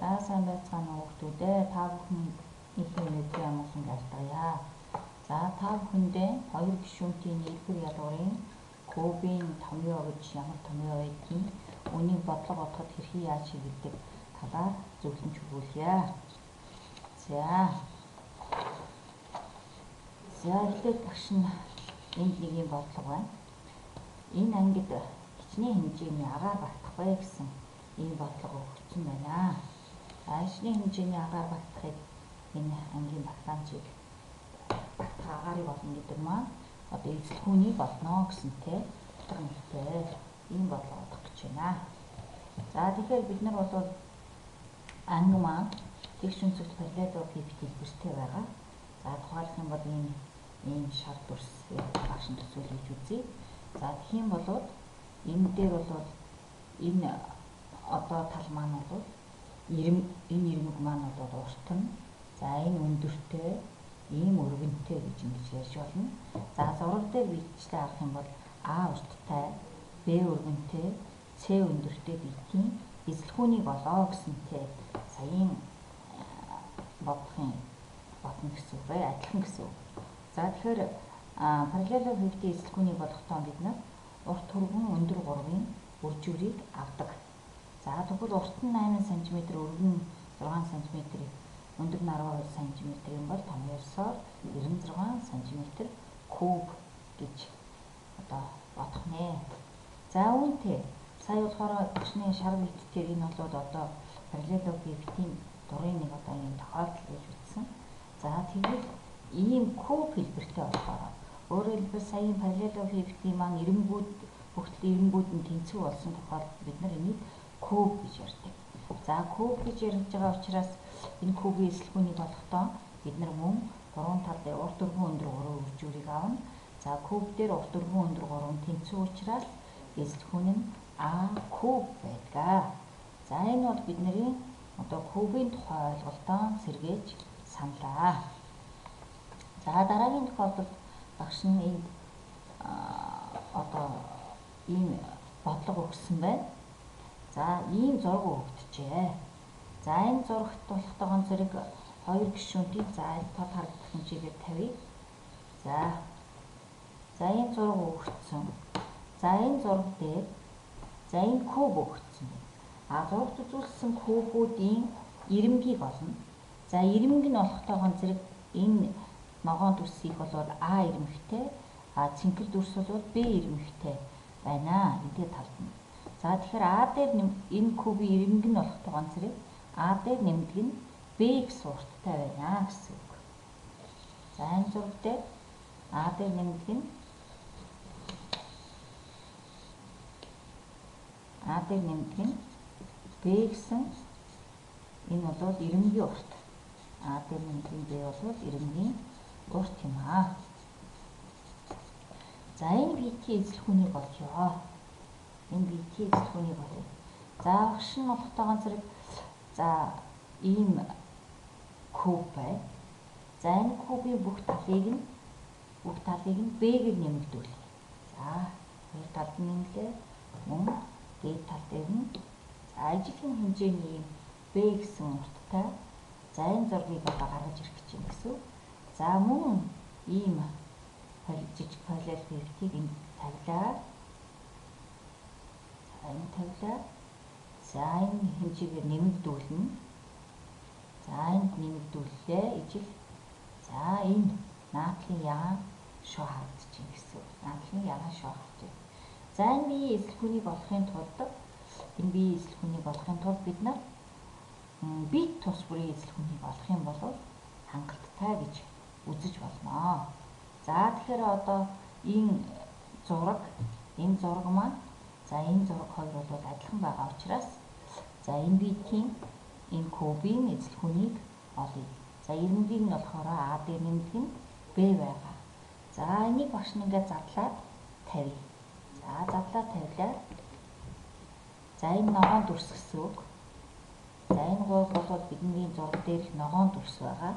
За сайн байцгаана уу хүмүүс. Та бүхэн нийтийн өдрийн амгалан айлтгая. За та бүхэндээ хоёр гишүүнтийн нийлбэр ялгарын кубын томьёо гэж ямар томьёо байдгийг үүнийг бодлого бодоход хэрхэн яаж хийгддэг талаар зөвлөмж өгүүлье. За эхлээд багш нь энд нэг юм бодлого байна. Энэ ангид хичнээн хэмжээний агаар багтах бай гэсэн ийм бодлого өгсөн байна. Ажлын хэмжээний агаар багтахыг энэ ангийн багтаамжийг багтах агаарыг олно гэдэг маань одоо эзлэхүүнийг олно гэсэнтэй утга нэгтэй ийм бодлого олох гэж байна. За тэгэхээр бид нар бол анги маань тэгш өнцөгт параллело пипт хэлбэртэй байгаа. За тухайлх юм бол ийм шар дүрс багш нь төсөөлж үзье. За тэгэх юм бол энэ дээр бол энэ одоо тал маань бол энэ ирмэг маань бол урт нь, за энэ өндөртэй, ийм өргөнтэй гэж ингэж ярьж болно. За зураг дээр бичлээ харах юм бол А урттай, Б өргөнтэй, С өндөртэй биетийн эзлэхүүнийг олоо гэсэнтэй саяын бодно гэсэн үг бай, адилхан гэсэн үг. За тэгэхээр параллело пиптийн эзлэхүүнийг олохдоо бид нар урт хүргэн өндөр 3-ын үржүүрийг авдаг. За тэгвэл урт нь 8 см, өргөн 6 см, өндөр нь 12 см юм бол томьёосоор 96 см куб гэж одоо бодох нэ. За үүнтэй сая болохоор багшны шар биетээр энэ бол одоо параллело пиптийн дурын нэг одоо ийм тохиолдол гэж үзсэн. За тэгвэл ийм куб хэлбэртэй болохоор өөрөөр хэлбэл саяын параллело пиптийн маань ирмэгүүд бүгд ирмэгүүд нь тэнцүү болсон тохиолдолд бид нар энийг куб гэж ярьдаг. За куб гэж ярьж байгаа учраас энэ кубын эзлэхүүнийг олохдоо бид нар мөн гурван талын урт өргөн өндөр 3 үржүүрийг авна. За куб дээр урт өргөн өндөр 3 тэнцүү учраас эзлэхүүн нь А куб байдаг. За энэ бол бидний одоо кубын тухай ойлголтоо сэргээж саналаа. За дараагийн тохиолдолд багш нь энд одоо ийм бодлого өгсөн байна. За ийм зураг өгдөжээ. За энэ зурагт болохтойгоо зэрэг хоёр гишүүнтийн за тод харагдах хэмжээгээр тавья. За энэ зураг өгсөн. За энэ зураг дээр за энэ куб өгсөн. Зурагт үзүүлсэн кубуудын ирмэгийг олно. За ирмэг нь болохтойгоо зэрэг энэ ногоон дүрсийг бол А ирмэгтэй, цэнхэр дүрс бол Б ирмэгтэй байна. Эндээ талд нь. За тэгэхээр А дээр энэ кубын ирмэг нь болохтойгоо зэрэг А дээр нэмдэг нь Б гэсэн урттай байна гэсэн үг. За энэ зураг дээр А дээр нэмдэг нь Б гэсэн энэ бол ирмэгийн урт. А дээр нэмдэг нь Б бол ирмэгийн урт юм аа. За энэ биетийн эзлэхүүнийг олъё. За багш нь болохтойгоо зэрэг за ийм куб бай. За энэ кубын бүх талыг нь Б-гээр нэмэгдүүлье. За хоёр талд нь нэмлээ. Мөн дээд тал дээр нь ажлын хэмжээний Б гэсэн урттай. За энэ зургийг одоо гаргаж ирэх гэж юм гэсэн. За мөн ийм жижиг параллел пиптийг энд тавилаа. За энэ хэмжээгээр нэмэгдүүлнэ. За энд нэмэгдүүллээ. Ижил. За энэ наадлын ягаан шоо харагдаж байна гэсэн. За энэ биеийн эзлэхүүнийг олохын тулд бид нар бит тус бүрийн эзлэхүүнийг олох юм бол хангалттай гэж үзэж болно. За тэгэхээр одоо энэ зураг маань за энэ зураг хоёр бол адилхан байгаа учраас за энэ биетийн энэ кубын эзлэхүүнийг олъё. За ирмэгийг нь болохоор А дээр нэмдэг нь Б байгаа. За энийг багш нь ингээд задлаад тавья. За задлаад тавилаа. За энэ ногоон дүрс гэсэн үг. За энэ гол бол бидний зураг дээр ногоон дүрс байгаа.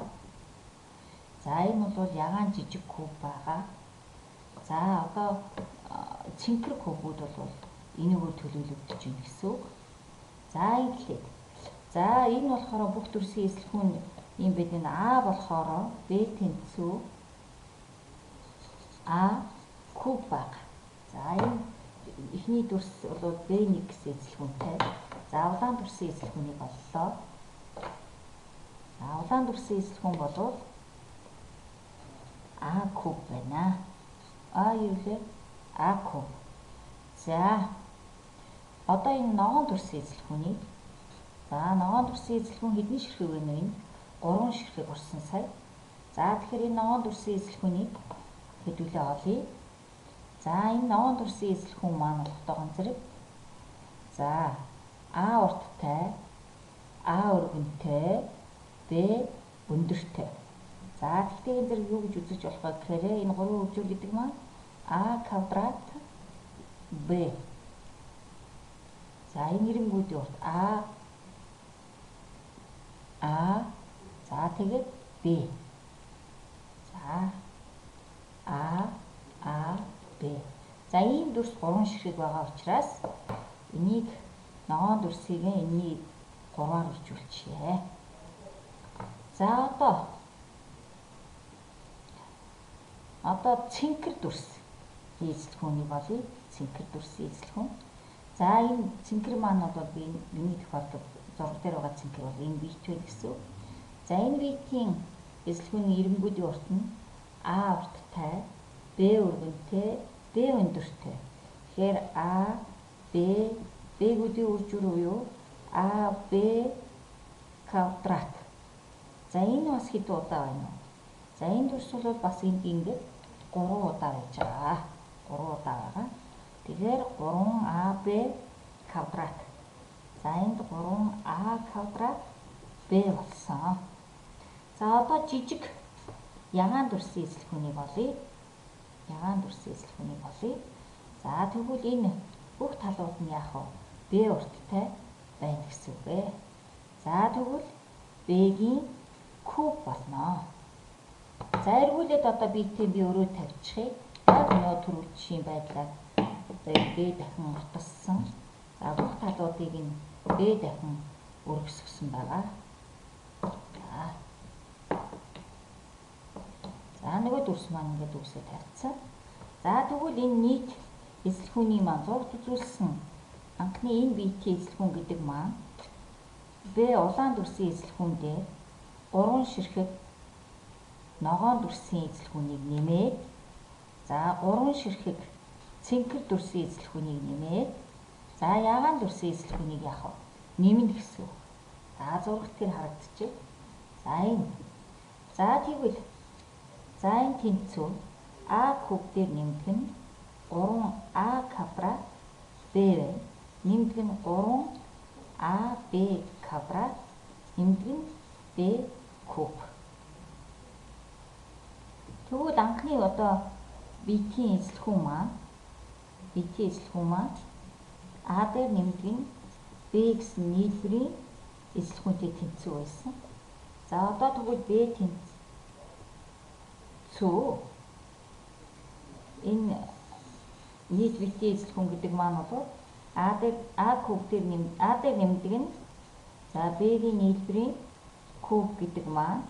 За энэ бол ягаан жижиг куб байгаа. За одоо цэнхэр кубүүд бол энийгөө төлөөлөгдөж байна гэсэн үг. За эхлээд За энэ болохоор бүх төрсийн эзлэхүүн юм бид энэ А болохоор B тэнцүү А куб байгаа. За энэ эхний төрс бол B1 гэсэн эзлэхүүнтэй. За улаан төрсийн эзлэхүүнийг оллоо. За улаан төрсийн эзлэхүүн бол А куб байна. А юу вэ? А куб. За одоо энэ ногоон төрсийн эзлэхүүнийг ногоон төрсийн эзлэхүүн хэдэн ширхэг вэ нэ? 3 ширхэг орсон сая. За тэгэхээр энэ ногоон төрсийн эзлэхүүнийг хэдүүлээ олъё. За энэ ногоон төрсийн эзлэхүүн маань болохтой ганцрэг. За А урттай, А өргөнтэй, Б өндөртэй. За тэгтээ энэ зэрэг юу гэж үзэж болох вэ гэхээр энэ гурван хөгжүүл гэдэг маань А квадрат Б. За энэ нэрэнгүүдийн урт за тэгээд Б. За Б. За ийм дүрс 3 ширхэг байгаа учраас энийг ногоон дүрсийг энэний 3-аар үржүүлчихье. За одоо цэнхэр дүрс эзлэхүүнийг болъё. Цэнхэр дүрсийн эзлэхүүн. За энэ цэнхэр маань бол миний тохиолдолд зураг дээр байгаа цэнхэр бол энэ бит вэ гэсэн. За энэ битийн эзлэхүүний эренгүүдийн урт нь А урттай, Б өргөнтэй, Б өндөртэй. Тэгэхээр А, Б, Б-гүүдийн үржүүр буюу А, Б квадрат. За энэ бас хэд удаа байна вэ? За энэ дүрс бол бас ингээд 3 удаа байж байгаа. 3 удаа байгаа. Тэгэхээр 3AB квадрат. За энд 3А квадрат Б болсон. За одоо жижиг ягаан дүрсийн эзлэхүүнийг олъё. Ягаан дүрсийн эзлэхүүнийг олъё. За тэгвэл энэ бүх талууд нь яах вэ? Б урттай байна гэсэн үг ээ. За тэгвэл Б-ийн куб болно. За эргүүлээд одоо битээ би өрөө тавьчихъя. Яг нөө түрүүчийн байдлаар Б дахин уртассан. За бүх талуудыг нь Б дахин өргөсгсөн байгаа. За нөгөө дүрс маань ингээд үгсээ тавьчихсан. За тэгвэл энэ нийт эзлэхүүний маань зурд үзүүлсэн анхны энэ битийн эзлэхүүн гэдэг маань Б улаан дүрсийн эзлэхүүн дээр 3 ширхэг ногоон дүрсийн эзлэхүүнийг нэмээд за 3 ширхэг цэнхэр дүрсийн эзлэхүүнийг нэмээд за ягаан дүрсийн эзлэхүүнийг яах вэ? Нэмнэ гэсэн үг. За зурагт тэр харагдчих. За энэ. За тэгвэл за энэ тэнцүү А куб дээр нэмдэг нь 3А квадрат Б вэ. Нэмдэг нь 3AB квадрат нэмдэг нь Б куб. Тэгвэл анхны одоо битийн эзлэхүүн маань А дээр нэмдэг нь Б гэсэн нийлбэрийн эзлэхүүнтэй тэнцүү байсан. За одоо тэгвэл Б тэнцүү энэ нийт битийн эзлэхүүн гэдэг маань бол А куб дээр нэмдэг нь за Б-ийн нийлбэрийн куб гэдэг маань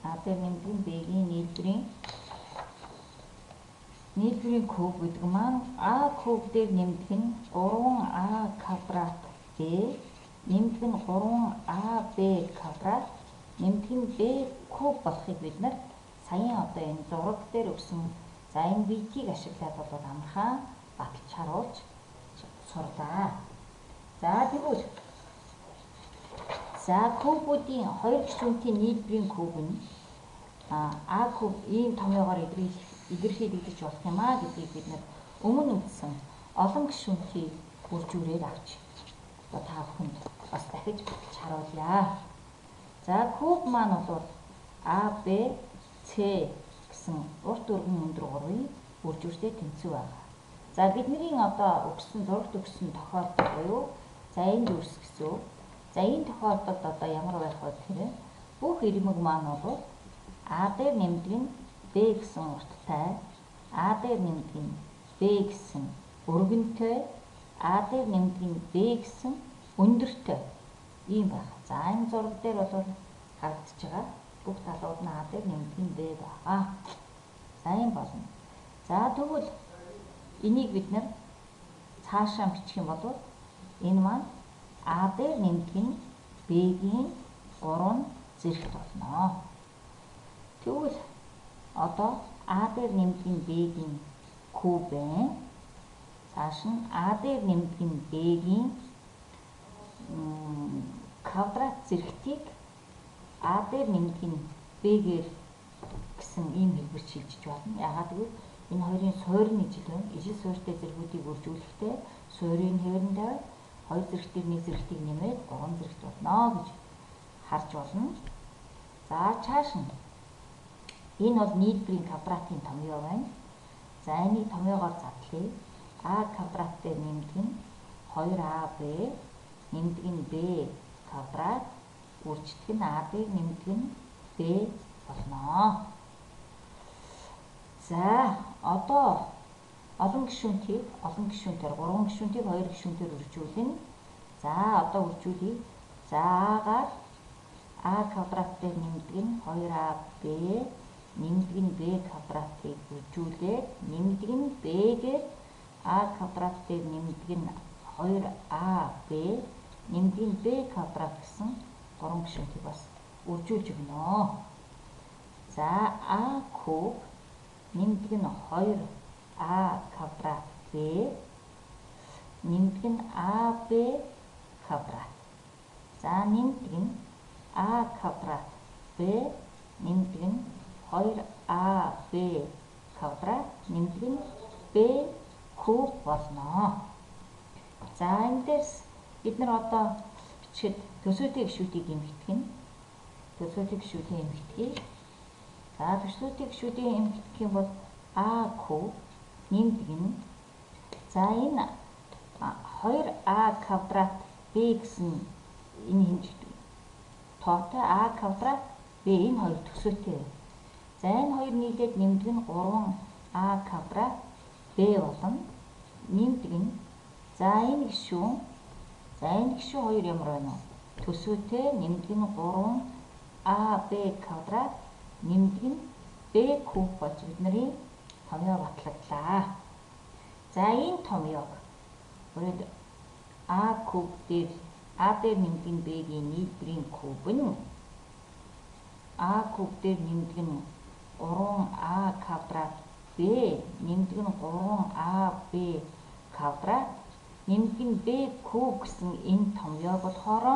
А дээр нэмдэг нь Б-ийн нийлбэрийн куб гэдэг маань А куб дээр нэмдэг нь 3А квадрат Б нэмдэг нь 3AB квадрат нэмдэг нь Б куб болохыг бид нар саяхан одоо энэ зураг дээр өгсөн за энэ битийг ашиглаад бол амархан баталж харуулж сурлаа. За тэгвэл за кубуудын хоёр гишүүнтэй нийлбэрийн куб нь А куб ийм томьёогоор илэрхийлэгдэж болох юм аа гэдгийг бид нар өмнө үзсэн олон гишүүнтэй үржүүрээр авч одоо та бүхэнд бас дахиж баталж харуулъя. За куб маань бол AB C гэсэн урт өргөн өндөр гурвын үржүүртэй тэнцүү байгаа. За бидний одоо зурагт өгсөн тохиолдол буюу за энэ дүрс гэсэн. За энэ тохиолдолд одоо ямар байх вэ гэхээр бүх ирмэг маань бол А дээр нэмдэг нь Б гэсэн урттай, А дээр нэмдэг нь Б гэсэн өргөнтэй, А дээр нэмдэг нь Б гэсэн өндөртэй ийм байна. За энэ зураг дээр бол харагдаж байгаа. Бүх талууд нь А дээр нэмдэг нь Б байгаа. За ийм болно. За тэгвэл энийг бид нэр цаашаа бичих юм бол энэ маань А дээр нэмдэг нь Б-ийн 3 зэрэгт болно. Тэгвэл одоо А дээр нэмдэг нь Б-ийн кубын цааш нь А дээр нэмдэг нь Б-ийн квадрат зэрэгтийг А дээр нэмдэг нь Б-гээр гэсэн ийм хэлбэр шилжиж болно. Яагаад гэвэл энэ хоёрын суурин ижил байна. Ижил суурьтай зэргүүдийг үржүүлэхдээ суурийн хэврэн тавиад 2 зэрэгтийг 1 зэрэгтийг нэмээд 3 зэрэгт болно гэж харж болно. За цааш нь энэ бол нийлбэрийн квадратын томьёо байна. За энийг томьёогоор задлая. А квадрат дээр нэмдэг нь 2АБ нэмдэг нь Б квадрат үрждэг нь А дээр нэмдэг нь Б болно. За одоо олон гишүүнтийг 3 гишүүнтийг 2 гишүүнтээр үржүүлнэ. За одоо үржүүлье. За А-гаар А квадрат дээр нэмдэг нь 2АБ нэмдэг нь Б квадратыг үржүүлээд нэмдэг нь Б-гээр А квадрат дээр нэмдэг нь 2АБ нэмдэг нь Б квадрат гэсэн 3 гишүүнтийг бас үржүүлж өгнө. За А куб нэмдэг нь 2А квадрат Б нэмдэг нь АБ квадрат. За нэмдэг нь А квадрат Б нэмдэг нь 2АБ квадрат нэмдэг нь Б куб болно. За энэ дээрс бид нар одоо бичихэд төсөөтэй гишүүдийг эмхтгэх нь төсөөтэй гишүүдийн эмхтгийг. За төсөөтэй гишүүдийн эмхтгэх юм бол А куб нэмдэг нь за энэ 2А квадрат Б гэсэн энэ хэмжээ тоотой А квадрат Б энэ хоёр төсөөтэй. За энэ хоёр нийлээд нэмдэг нь 3А квадрат Б болно. Нэмдэг нь за энэ гишүүн хоёр ямар байна вэ? Төсөөтэй нэмдэг нь 3АБ квадрат нэмдэг нь Б куб болж бидний томьёо батлагдлаа. За энэ томьёог өөрөөр А куб дээр А дээр нэмдэг нь Б-ийн нийлбэрийн куб нь А куб дээр нэмдэг нь 3А квадрат Б нэмдэг нь 3АБ квадрат нэмдэг нь Б куб гэсэн энэ томьёо болохоор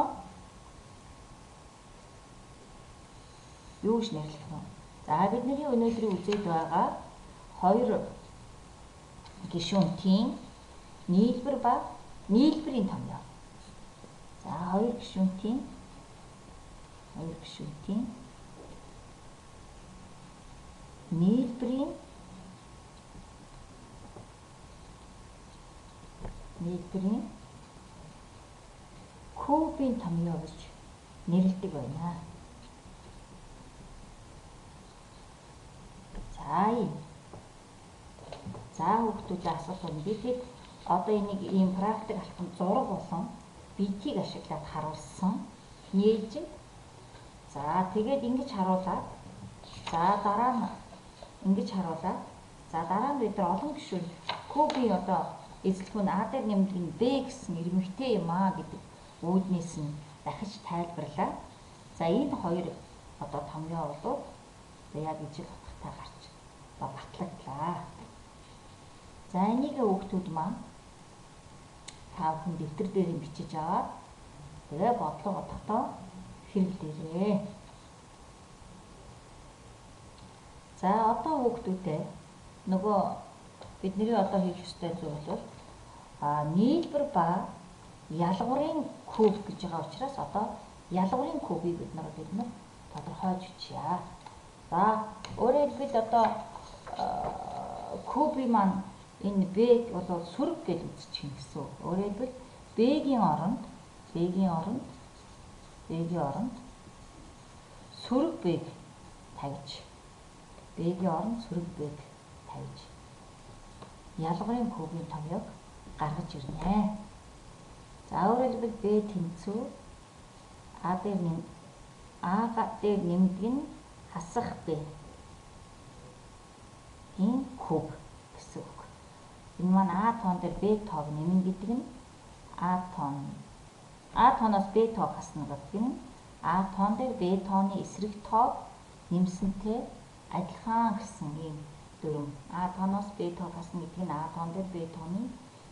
юу гэж нэрлэх вэ? За бидний өнөөдрийн үзээд байгаа хоёр гишүүнтийн нийлбэр ба нийлбэрийн томьёо. За хоёр гишүүнтийн нийлбэрийн кубын томьёо гэж нэрлэдэг байна. За хүүхдүүдээ асуулт байна. Бидэд одоо энийг ийм практик алхам зураг болон битийг ашиглаад харуулсан. Нээж. За тэгээд ингэж харуулаад за дараа нь ингэж харуулаад за дараа нь бид нар олон гишүүн кубын одоо эзлэгүүн А дээр нэмдэг нь Б гэсэн ирмэгтэй юм аа гэдэг үүднээс нь дахиж тайлбарлаа. За энэ хоёр одоо томьёо болоод яг ижил утгатай гарч батлагдлаа. За энийг хүүхдүүд маань та бүхэн дэвтэр дээр бичиж аваад тэгээ бодлого бодохдоо хэрэглээрэй. За одоо хүүхдүүдээ нөгөө бидний одоо хийх ёстой зүйл бол нийлбэр ба ялгуурын куб гэж байгаа учраас одоо ялгуурын кубыг бид нар тодорхойлж бичье. За өөрөөр хэлбэл одоо кубын маань энэ Б бол сүрэг гэж үзчих юм гэсэн үг. Өөрөөр хэлбэл Б-ийн оронд сүрэг Б-г тавьж Б-ийн оронд сүрэг Б-г тавьж ялгуурын кубын томьёог гаргаж ирнэ. За өөрөөр хэлбэл Б тэнцүү А дээр нэм А дээр нэмдэг нь хасах B-ийн куб гэсэн үг. Энэ маань А тоон дээр Б тоог нэмнэ гэдэг нь А тооноос Б тоог хасна гэдэг нь А тоон дээр Б тооны эсрэг тоог нэмсэнтэй адилхан гэсэн ийм дүрм. А тооноос Б тоог хасна гэдэг нь А тоон дээр Б тооны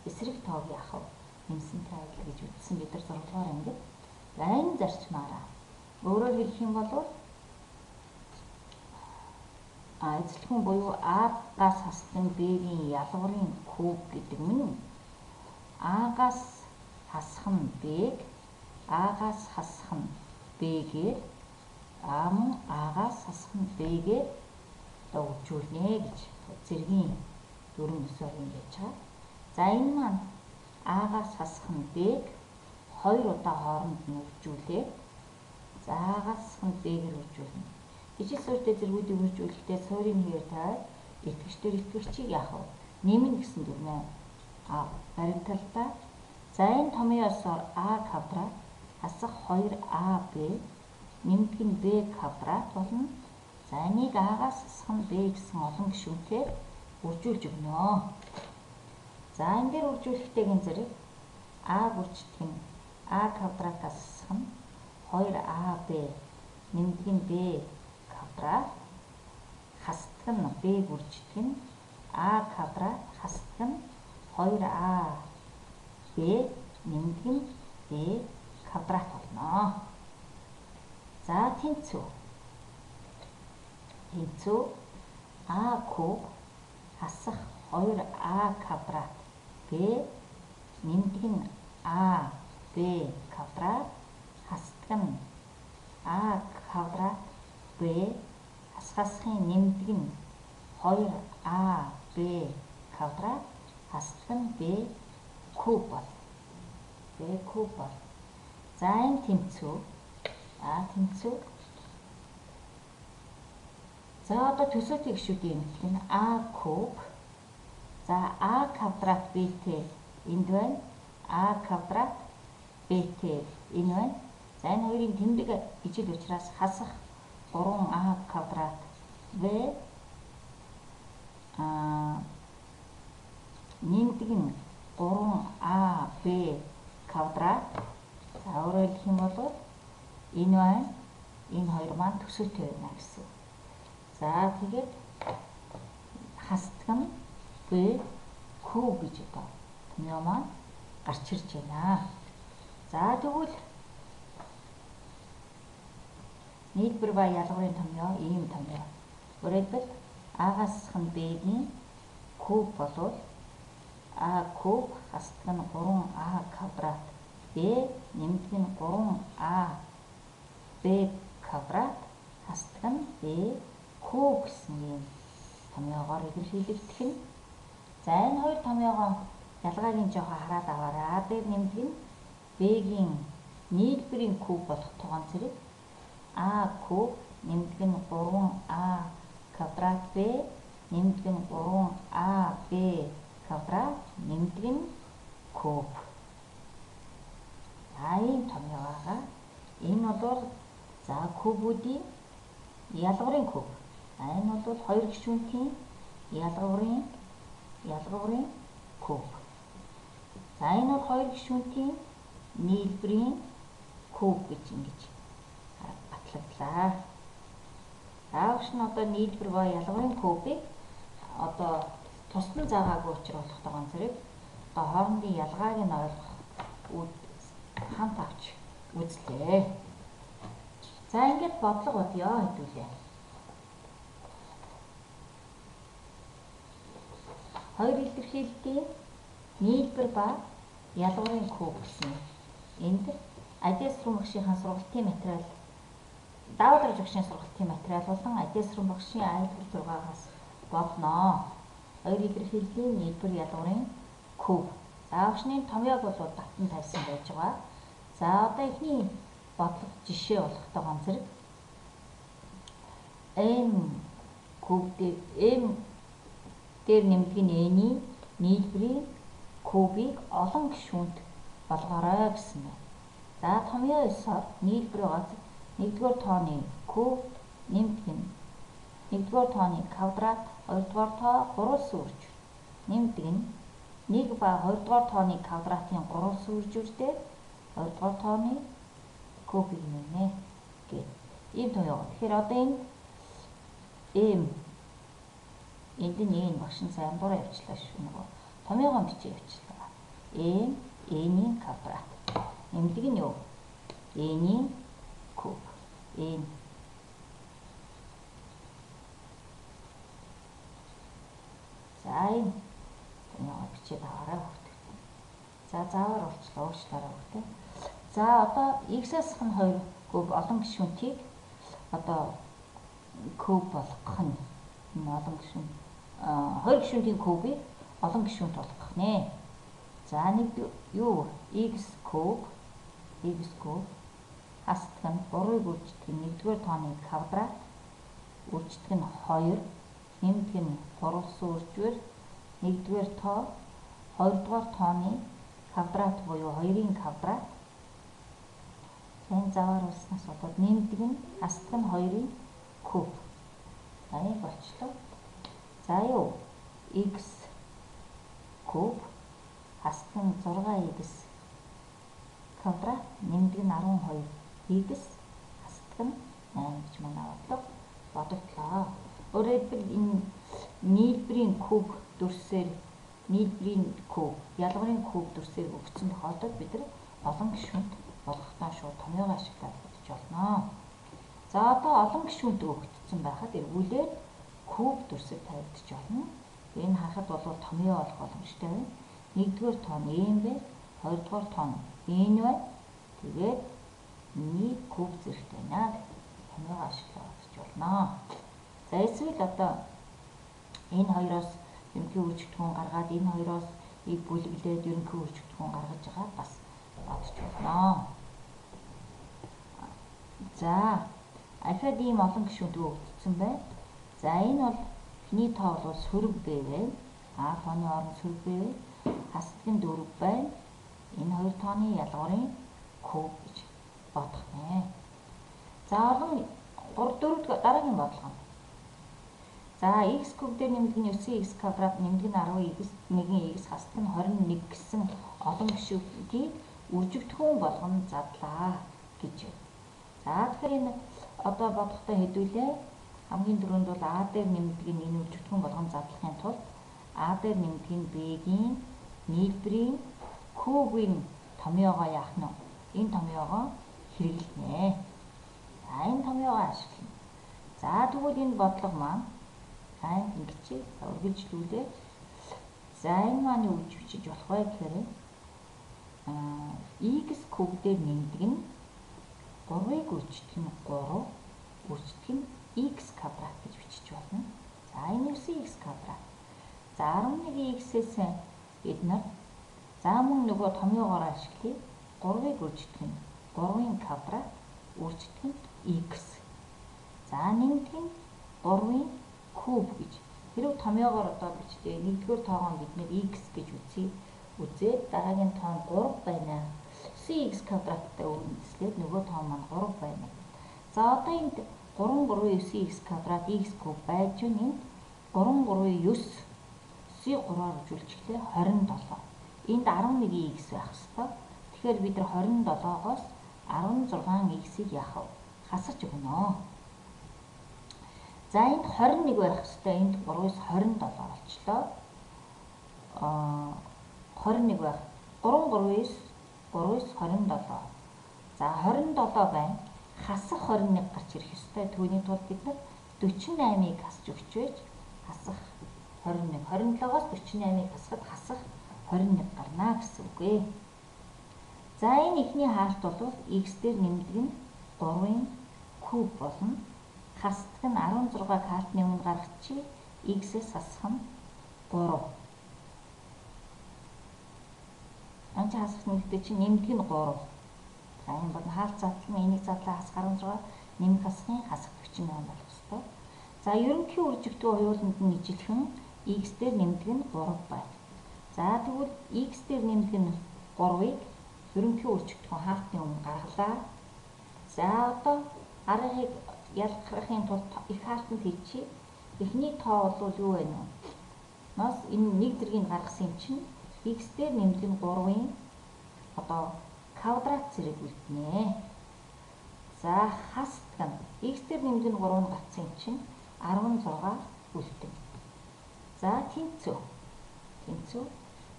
эсрэг тоог яах вэ? Нэмсэнтэй адил гэж үзсэн бид нар зурлагаар ингээд лайн зарчмаараа. Өөрөөр хэлэх юм бол эзлэхэн буюу А-гаас хасдаг Б-ийн ялгуурын куб гэдэг нь А-гаас хасах нь Б-г А-гаас хасах нь Б-гээр А мөн А-гаас хасах нь Б-гээр өгжүүлнэ гэж зэргийн дүрм өсөөр ингэж байгаа. За энэ маань А-гаас хасах нь Б-г 2 удаа хооронд нь өгжүүлээ. За А-гаас хасах нь Б-гээр өгжүүлнэ. Ижил суурьтай зэргүүдийг үржүүлэхдээ суурийн хэвээр тавиад итгэгчдэр итгэгчийг яах вэ? Нэмнэ гэсэн дүрмээ баримталдаа. За энэ томьёосоор А квадрат хасах 2АБ нэмдэг нь Б квадрат болно. За энийг А-гаас хасах нь Б гэсэн олон гишүүнээр үржүүлж өгнө. За энэ дээр үржүүлэхдээ гин зэрэг А бүрчдэг нь А квадратаас хасах нь 2АБ нэмдэг нь Б квадрат хасдаг нь Б бүрчдэг нь А квадрат хасдаг нь 2АБ нэмдэг нь Б квадрат болно. За тэнцүү А куб хасах 2А квадрат Б нэмдэг нь А Б квадрат хасдаг нь А квадрат Б хасахын нэмдэг нь 2А Б квадрат хасдаг нь Б куб бол. За энэ тэнцүү. За одоо төсөөтэй гишүүдийн эмнэлэг нь А куб. За А квадрат Бт энд байна. А квадрат Бт энэ байна. За энэ хоёрын тэмдэг ижил учраас хасах 3А квадрат В нэмдэг нь 3АБ квадрат. За өөрөөр хэлэх юм бол энэ байна. Энэ хоёр маань төсөөтэй байна гэсэн. За тэгээд хасдаг нь Б куб гэж одоо томьёо маань гарч ирж байна. За тэгвэл нийлбэр ба ялгуурын томьёо ийм томьёо. Өөрөлдвөл А-гаас хасах нь Б-ийн куб болвол А куб хасдаг нь 3А квадрат Б нэмдэг нь 3А Б квадрат хасдаг нь Б куб гэсэн юм томьёогоор илэрхийлэгдэх нь. За энэ хоёр томьёогоо ялгаагийн жоохон хараад аваарай. А дээр нэмдэг нь Б-гийн нийлбэрийн куб болох тугаан зэрэг А куб нэмдэг нь 3А квадрат Б нэмдэг нь 3А Б квадрат нэмдэг нь куб. Ийм томьёогоо энэ бол за кубүүдийн ялгуурын куб. Энэ бол хоёр гишүүнтийн ялгуурын куб. За энэ бол хоёр гишүүнтийн нийлбэрийн куб гэж ингэж батлагдлаа. Аавч нь одоо нийлбэр ба ялгуурын кубыг одоо тусдан заагаагүй учруулах тугаан зэрэг одоо хоорондын ялгааг нь ойлгох хамт авч үзлээ. За ингээд бодлого бодъё хэдүүлээ. Хоёр илэрхийлэлтийн нийлбэр ба ялгуурын куб гэсэн. Энд Адиас руу багшийн сургалтын материал Даавдар жигшийн сургалтын материал болон Адиас руу багшийн айлтгал 6-аас бодно. Хоёр илэрхийллийн нийлбэр ялгуурын куб. За авшны томьёог бол батан тавьсан байж байгаа. За одоо эхний бодлого жишээ болох тоогон зэрэг М куб дээр нэмдэг нь N-ийн нийлбэрийн кубыг олон гишүүнт болгоорой гэсэн байна. За томьёо 9-оор нийлбэрээс 1-р тооны куб нэмдэг нь 1-р тооны квадрат 2-р тоо гурвалсан үрж нэмдэг нь 1 ба 2-р тооны квадратын гурвалсан үржүүртэй 2-р тооны кубыг нэмнэ гэв. Ийм томьёо. Тэгэхээр одоо энэ энд нь энэ багш нь сайн буруу явуулчлаа шүү нөгөө. Томьёогоо бичиж явуулчлаа. N-ийн квадрат. Нэмдэг нь юу? N-ийн куб. N. За энэ томьёогоо бичиж аваарай хүүхдээ. За заавар уучлаарай хүүхдээ. За одоо x-ээс хань 2 куб олон гишүүнтийг одоо куб болгох нь олон гишүүн 2 гишүүнтийн кубыг олон гишүүнт болгох нэ. За нэг юу x куб хасдаг нь 3-ыг үрждэг нь 1-р тооны квадрат үрждэг нь 2 нэмдэг нь гурвалсан үржвэр 1-р тоо 2-р тооны квадрат буюу 2-ын квадрат энэ заваар улснаас болоод нэмдэг нь хасдаг нь 2-ын куб. За энэ болчлоо. За юу x куб хасдаг нь 6x квадрат нэмдэг нь 12x хасдаг нь 8 гэж манай бодогдлоо. Өөрөөр хэлбэл энэ нийлбэрийн куб дүрсээр нийлбэрийн куб ялгарын куб дүрсээр өгсөн тохиолдолд бид нар олон гишүүнт болгохдоо шууд томьёогоо ашиглаад бодож болно. За одоо олон гишүүнт өгөгдсөн байхад эргүүлээд куб дүрсээр тавигдчих болно. Энэ харахад бол томьёо болох боломжтой байна. 1-р тоо нь n бэ, 2-р тоо нь n байна. Тэгээд нэг куб зэрэгтэй байна. Томьёогоо ашиглаад бодож болно. За эсвэл одоо энэ хоёроос ерөнхий үржигдэхүүн гаргаад энэ хоёроос ийг бүлэглээд ерөнхий үржигдэхүүн гаргаж байгаа бас бодож болно. За альфад ийм олон гишүүнт өгөгдсөн байна. За энэ бол эхний тоо бол сөрөг b вэ. А тооны оронд сөрөг b вэ. Хасдаг нь 4 байна. Энэ хоёр тооны ялгарын куб гэж бодох нэ. За олон 3-4 дараагийн бодлого. За x куб дээр нэмдэг нь 9x квадрат нэмдэг нь 10x 1x хасдаг нь 21 гэсэн олон гишүүдийг үржигдэхүүн болгон задлаа гэж. За тэгэхээр энэ одоо бодохтой хэдүүлээ. Хамгийн түрүүнд бол a дээр нэмдэг нь энэ үржигдэхүүн болгон задлахын тулд a дээр нэмдэг нь b-ийн нийлбэрийн кубын томьёогоо яах нь энэ томьёогоо хэрэглэнэ. За энэ томьёогоо ашиглана. За тэгвэл энэ бодлого маань ингэж үргэлжлүүлээ. За энэ маань юу гэж бичиж болох вэ гэхээр x куб дээр нэмдэг нь 3-ыг үрждэг нь 3 үрждэг нь x квадрат гэж бичиж болно. За энэ 9x квадрат. За 11x-ээс бид нар за мөн нөгөө томьёогоор ашиглая. 3-ыг үрждэг нь 3-ын квадрат үрждэг нь x. За нэмдэг нь 3-ын куб гэж. Хэрвээ томьёогоор одоо бичдэг 1-р тоогоо бид нэр x гэж үзээд дараагийн тоо нь 3 байна. 9x квадраттай үргэлжлээд нөгөө тоо маань 3 байна. За одоо энд 3 3 9x квадрат x куб байж энэ 3 3 9 9-ийг 3-аар үржүүлчихлээ 27. Энд 11x байх ёстой. Тэгэхээр бид нар 27-оос 16x-ийг яах вэ? Хасаж өгнө. За энд 21 байх ёстой. Энд 3-аас 27 болчлоо. 21 байх. 3 3-ээс 27. За 27 байна. Хасах 21 гарч ирэх ёстой. Түүний тулд бид нар 48-ыг хасж өгч байж хасах 21. 27-оос 48-ыг хасахад хасах 21 гарна гэсэн үг ээ. За энэ ихний хаалт бол x дээр нэмдэг нь 3-ын куб болно. Хасдаг нь 16 хаалтны өмнө гаргачих. X-ээс хасах нь 3. Анч хасах нэмэгдээ чинь нэмдэг нь 3. За энэ бол хаалт задлал нь энийг задлаа хасах 16 нэмэх хасахын хасах 48 болох ёстой. За ерөнхий үржигдүү уяланд нь ижилхэн x дээр нэмдэг нь 3 байна. За тэгвэл x дээр нэмдэг нь 3-ыг ерөнхий үр чөтгөн хаалтны өмнө гаргалаа. За одоо аргыг ялгарахын тулд их хаалтанд хийчихье. Эхний тоо бол юу вэ нэ? Нас энэ нэг зэргийг гаргасан чинь x дээр нэмэлт нь 3-ын одоо квадрат зэрэг үлднэ. За хасдаг нь x дээр нэмэлт нь 3 нь гацсан чинь 16 үлдэнэ. За тэнцүү.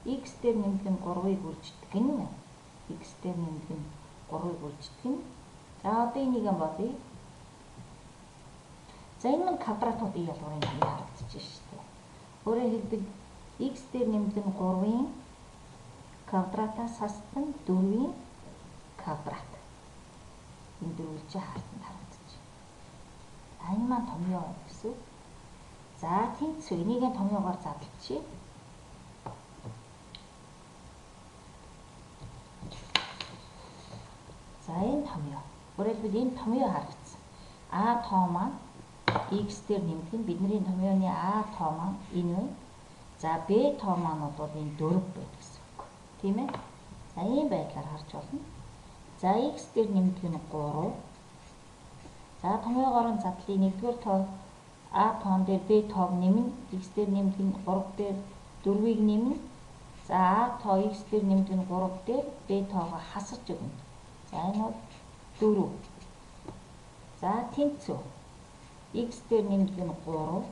X дээр нэмэлт нь 3-ыг үрждэг нь x дээр нэмэлт нь 3-ыг үрждэг нь. За одоо энийг юм бодъё. За энэ нь квадратууд ий ялгуурын хамгийн харагдаж байна шүү дээ. Өөрөөр хэлбэл x дээр нэмэлт нь 3-ын квадратаас хасдаг нь 4-ийн квадрат. Энэ дөрвөлж хаалтанд харагдаж байна. Энэ маань томьёо гэсэн. За тэнцүү энийг томьёогоор задлчихъя. За энэ томьёо. Өөрөөр хэлбэл энэ томьёо харагдсан. А тоо маань x дээр нэмэх нь бидний томьёоны а тоо маань энэ вэ. За b тоо маань бол энэ 4 байх гэсэн үг. Тийм ээ. За ийм байдлаар харж болно. За x дээр нэмэх нь 3. За томьёогоор нь задлыг 1-р тоо а тоон дээр b тоог нэмнэ. X дээр нэмэх нь 3 дээр 4-ийг нэмнэ. За а тоо x дээр нэмэх нь 3 дээр b тоогоо хасаж өгнө. За энэ бол 4. За тэнцүү. X дээр нэмэлт нь 3.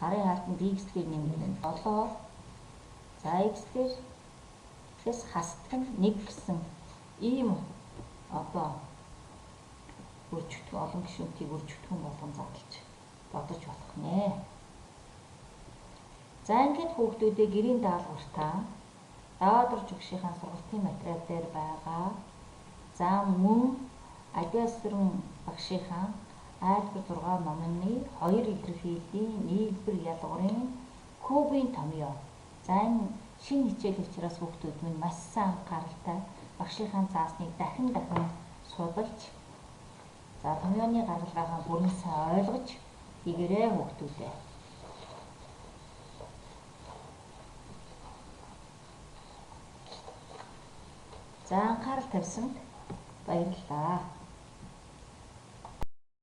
Арын хаалтанд x дээр нэмэлт нь 7. За x дээрээс хасдаг нь 1 гэсэн ийм одоо үржигдэх олон гишүүнтийг үржигдэх болгон задлж бодож болох нэ. За ингээд хүүхдүүдээ гэрийн даалгавартаа даваад орж өгшийнхаа сургалтын материал дээр байгаа. За мөн Адиасрын багшийнхаа айлбар 6 номны 2 илэрхийллийн нийлбэр ялгуурын кубын томьёо. За энэ шинэ хичээл учраас хүүхдүүд минь маш сайн анхааралтай багшийнхаа заасныг дахин судалж за томьёоны гаргалгаагаа бүрэн сайн ойлгож хийгээрэй хүүхдүүдээ. За анхаарал тавьсанд баярлалаа.